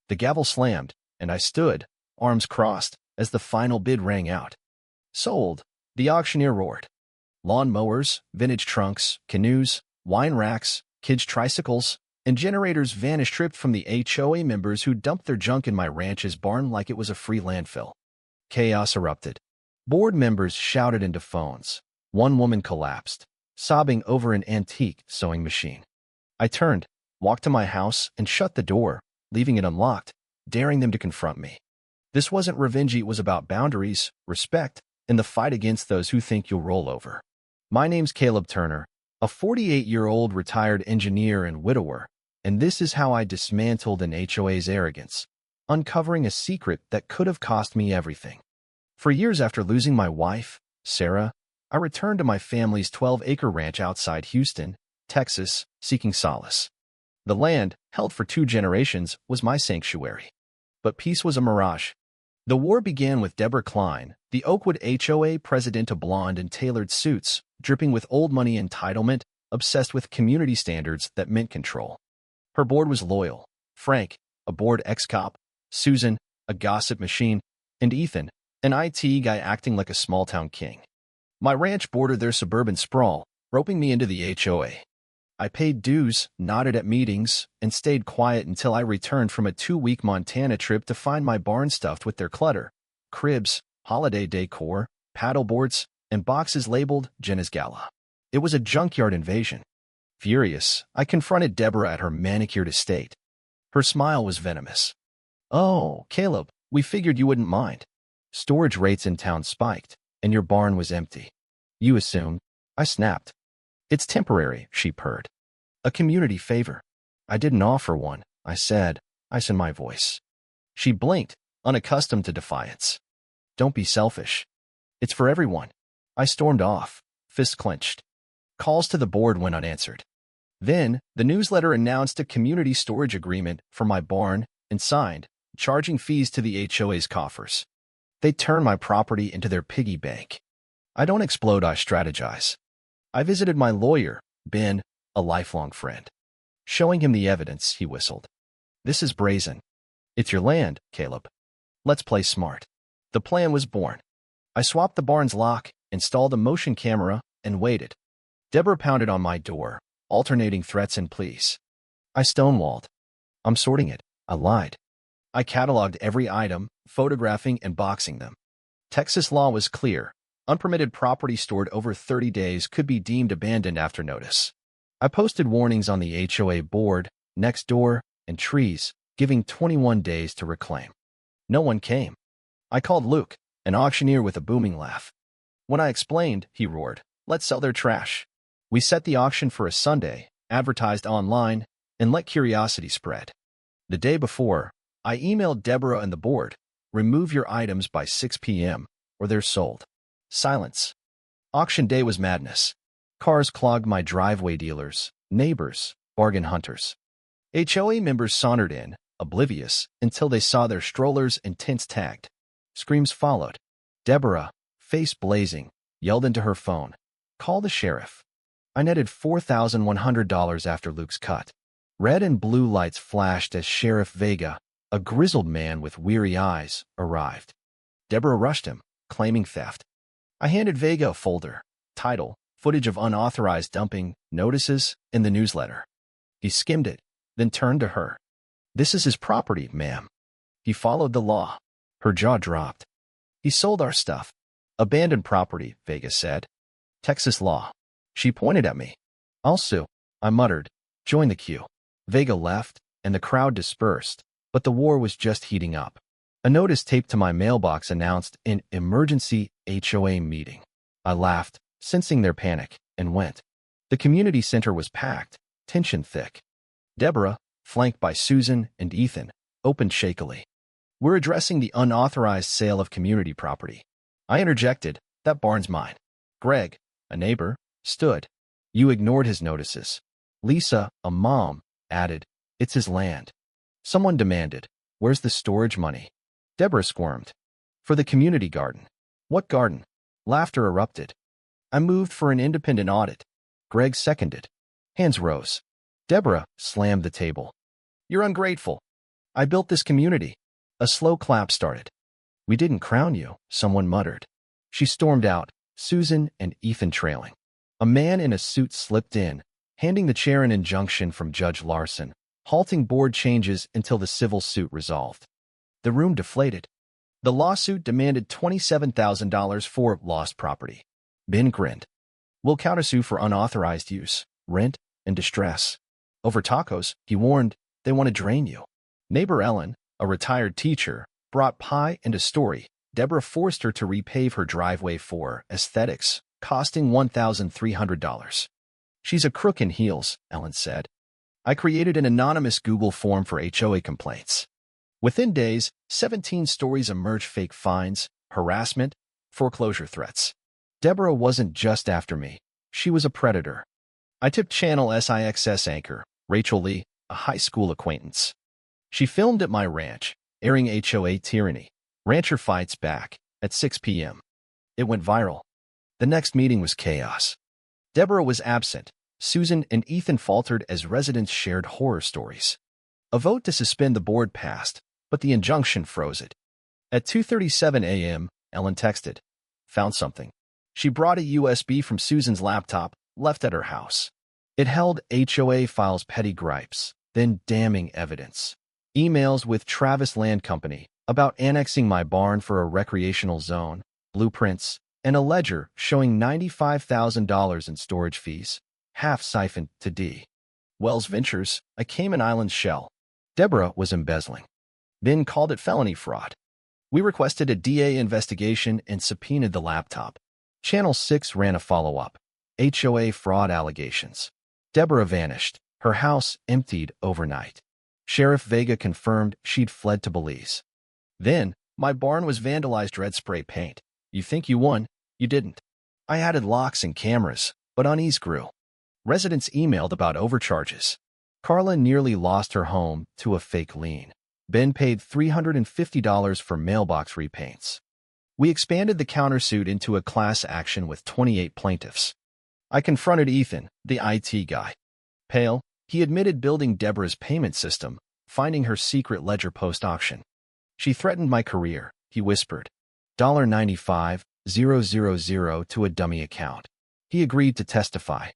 The gavel slammed, and I stood, arms crossed, as the final bid rang out. Sold, the auctioneer roared. Lawn mowers, vintage trunks, canoes, wine racks, kids' tricycles, and generators vanished, stripped from the HOA members who dumped their junk in my ranch's barn like it was a free landfill. Chaos erupted. Board members shouted into phones. One woman collapsed, sobbing over an antique sewing machine. I turned, walked to my house, and shut the door, leaving it unlocked, daring them to confront me. This wasn't revenge, it was about boundaries, respect, and the fight against those who think you'll roll over. My name's Caleb Turner, a 48-year-old retired engineer and widower, and this is how I dismantled an HOA's arrogance, uncovering a secret that could have cost me everything. For years after losing my wife, Sarah, I returned to my family's 12-acre ranch outside Houston, Texas, seeking solace. The land, held for 2 generations, was my sanctuary. But peace was a mirage. The war began with Deborah Klein, the Oakwood HOA president, a blonde in tailored suits, dripping with old money entitlement, obsessed with community standards that meant control. Her board was loyal. Frank, a bored ex-cop, Susan, a gossip machine, and Ethan, an IT guy acting like a small-town king. My ranch bordered their suburban sprawl, roping me into the HOA. I paid dues, nodded at meetings, and stayed quiet until I returned from a 2-week Montana trip to find my barn stuffed with their clutter: cribs, holiday decor, paddleboards, and boxes labeled Jenna's Gala. It was a junkyard invasion. Furious, I confronted Deborah at her manicured estate. Her smile was venomous. "Oh, Caleb, we figured you wouldn't mind. Storage rates in town spiked, and your barn was empty. You assumed." I snapped. "It's temporary," she purred. "A community favor." "I didn't offer one," I said, ice in my voice. She blinked, unaccustomed to defiance. "Don't be selfish. It's for everyone." I stormed off, fists clenched. Calls to the board went unanswered. Then, the newsletter announced a community storage agreement for my barn and signed, charging fees to the HOA's coffers. They turned my property into their piggy bank. I don't explode, I strategize. I visited my lawyer, Ben, a lifelong friend. Showing him the evidence, he whistled. "This is brazen. It's your land, Caleb. Let's play smart." The plan was born. I swapped the barn's lock, installed a motion camera, and waited. Deborah pounded on my door, alternating threats and pleas. I stonewalled. "I'm sorting it," I lied. I cataloged every item, photographing and boxing them. Texas law was clear. Unpermitted property stored over 30 days could be deemed abandoned after notice. I posted warnings on the HOA board, next door, and trees, giving 21 days to reclaim. No one came. I called Luke, an auctioneer with a booming laugh. When I explained, he roared, "Let's sell their trash." We set the auction for a Sunday, advertised online, and let curiosity spread. The day before, I emailed Deborah and the board, "Remove your items by 6 p.m., or they're sold." Silence. Auction day was madness. Cars clogged my driveway, dealers, neighbors, bargain hunters. HOA members sauntered in, oblivious, until they saw their strollers and tents tagged. Screams followed. Deborah, face blazing, yelled into her phone, "Call the sheriff." I netted $4,100 after Luke's cut. Red and blue lights flashed as Sheriff Vega, a grizzled man with weary eyes, arrived. Deborah rushed him, claiming theft. I handed Vega a folder, title, footage of unauthorized dumping, notices, in the newsletter. He skimmed it, then turned to her. "This is his property, ma'am. He followed the law." Her jaw dropped. "He sold our stuff." "Abandoned property," Vega said. "Texas law." She pointed at me. "I'll sue," I muttered. "Join the queue." Vega left, and the crowd dispersed, but the war was just heating up. A notice taped to my mailbox announced an emergency HOA meeting. I laughed, sensing their panic, and went. The community center was packed, tension thick. Deborah, flanked by Susan and Ethan, opened shakily. "We're addressing the unauthorized sale of community property." I interjected, "That barn's mine." Greg, a neighbor, stood. "You ignored his notices." Lisa, a mom, added, "It's his land." Someone demanded, "Where's the storage money?" Deborah squirmed. "For the community garden." "What garden?" Laughter erupted. I moved for an independent audit. Greg seconded. Hands rose. Deborah slammed the table. "You're ungrateful." I built this community. A slow clap started. We didn't crown you, someone muttered. She stormed out, Susan and Ethan trailing. A man in a suit slipped in, handing the chair an injunction from Judge Larson, halting board changes until the civil suit resolved. The room deflated. The lawsuit demanded $27,000 for lost property. Ben grinned. We'll countersue for unauthorized use, rent, and distress. Over tacos, he warned, they want to drain you. Neighbor Ellen, a retired teacher, brought pie and a story. Deborah forced her to repave her driveway for aesthetics, costing $1,300. She's a crook in heels, Ellen said. I created an anonymous Google form for HOA complaints. Within days, 17 stories emerged: fake fines, harassment, foreclosure threats. Deborah wasn't just after me. She was a predator. I tipped Channel SIXS anchor, Rachel Lee, a high school acquaintance. She filmed at my ranch, airing HOA tyranny. Rancher fights back, at 6 p.m. It went viral. The next meeting was chaos. Deborah was absent. Susan and Ethan faltered as residents shared horror stories. A vote to suspend the board passed, but the injunction froze it. At 2:37 a.m., Ellen texted. Found something. She brought a USB from Susan's laptop, left at her house. It held HOA files, petty gripes, then damning evidence. Emails with Travis Land Company about annexing my barn for a recreational zone, blueprints, and a ledger showing $95,000 in storage fees, half siphoned to D. Wells Ventures, a Cayman Islands shell. Deborah was embezzling. Ben called it felony fraud. We requested a DA investigation and subpoenaed the laptop. Channel 6 ran a follow-up. HOA fraud allegations. Deborah vanished. Her house emptied overnight. Sheriff Vega confirmed she'd fled to Belize. Then, my barn was vandalized. Red spray paint. You think you won? You didn't. I added locks and cameras, but unease grew. Residents emailed about overcharges. Carla nearly lost her home to a fake lien. Ben paid $350 for mailbox repaints. We expanded the countersuit into a class action with 28 plaintiffs. I confronted Ethan, the IT guy. Pale, he admitted building Deborah's payment system, finding her secret ledger post-auction. She threatened my career, he whispered. $95,000 to a dummy account. He agreed to testify.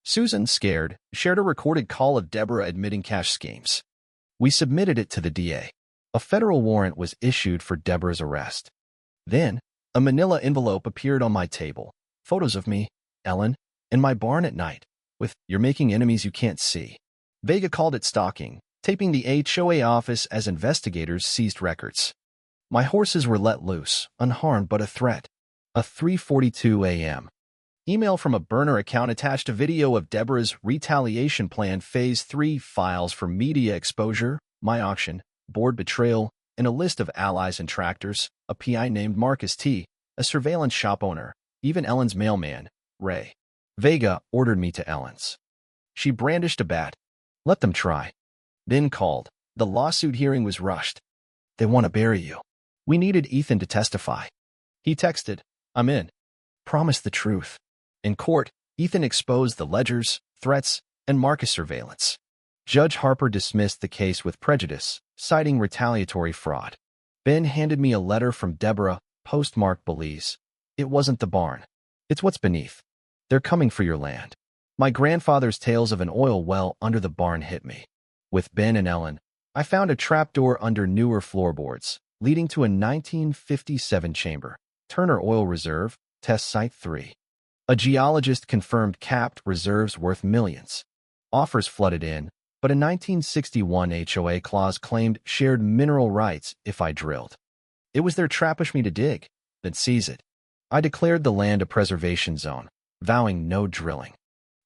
Susan, scared, shared a recorded call of Deborah admitting cash schemes. We submitted it to the DA. A federal warrant was issued for Deborah's arrest. Then, a manila envelope appeared on my table. Photos of me, Ellen, and my barn at night, with "You're making enemies you can't see." Vega called it stalking, taping the HOA office as investigators seized records. My horses were let loose, unharmed but a threat. A 3:42 a.m. Email from a burner account attached a video of Deborah's retaliation plan Phase 3 files for media exposure, my auction, board betrayal, and a list of allies and tractors, a PI named Marcus T., a surveillance shop owner, even Ellen's mailman, Ray. Vega ordered me to Ellen's. She brandished a bat. Let them try. Ben called. The lawsuit hearing was rushed. They want to bury you. We needed Ethan to testify. He texted, I'm in. Promise the truth. In court, Ethan exposed the ledgers, threats, and Marcus surveillance. Judge Harper dismissed the case with prejudice, citing retaliatory fraud. Ben handed me a letter from Deborah, postmarked Belize. It wasn't the barn. It's what's beneath. They're coming for your land. My grandfather's tales of an oil well under the barn hit me. With Ben and Ellen, I found a trapdoor under newer floorboards, leading to a 1957 chamber. Turner Oil Reserve, Test Site 3. A geologist confirmed capped reserves worth millions. Offers flooded in, but a 1961 HOA clause claimed shared mineral rights if I drilled. It was their trappish me to dig, then seize it. I declared the land a preservation zone, vowing no drilling.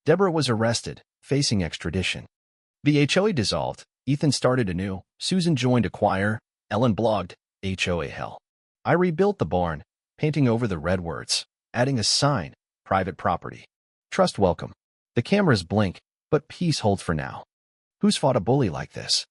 Deborah was arrested, facing extradition. The HOA dissolved. Ethan started anew. Susan joined a choir. Ellen blogged, HOA hell. I rebuilt the barn, painting over the red words, adding a sign, private property. Trust welcome. The cameras blink, but peace holds for now. Who's fought a bully like this?